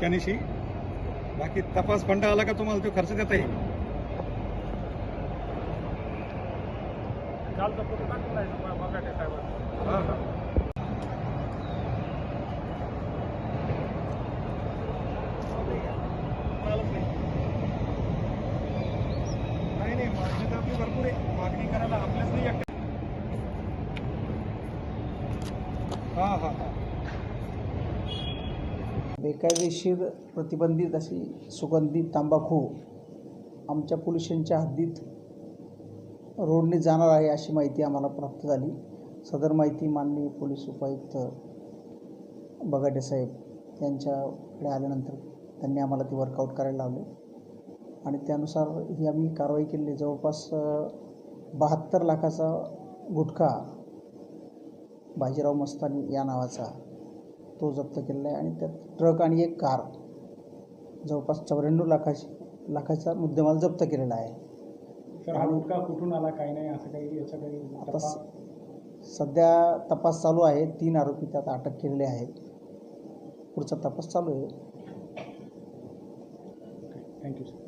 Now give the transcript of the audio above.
स्पॅनिशी. बाकी तपास फंड आला का तुम्हाला तो खर्च देता येईल. नाही मागणी तर आपली भरपूर आहे. मागणी करायला आपल्याच नाही एकट्या. हां. बेकायदेशीर प्रतिबंधित अशी सुगंधी तंबाखू आमच्या पोलीस स्टेशनच्या हद्दीत रोडने जाणार आहे अशी माहिती आम्हाला प्राप्त झाली. सदर माहिती माननीय पोलीस उपायुक्त बगाटे साहेब यांच्याकडे आल्यानंतर त्यांनी आम्हाला ती वर्कआउट करायला लावले आणि त्यानुसार ही आम्ही कारवाई केली. जवळपास 72 लाखाचा गुटखा बाजीराव मस्तानी या नावाचा तो जप्त केलेला आहे आणि त्यात ट्रक आणि एक कार जवळपास 94 लाखाचा मुद्देमाल जप्त केलेला आहे. सर हा गुटखा कुठून आला काय नाही असं काही याचा काही आता सध्या तपास चालू आहे. 3 आरोपी त्यात अटक केलेले आहेत. पुढचा तपास चालू आहे. Thank you sir.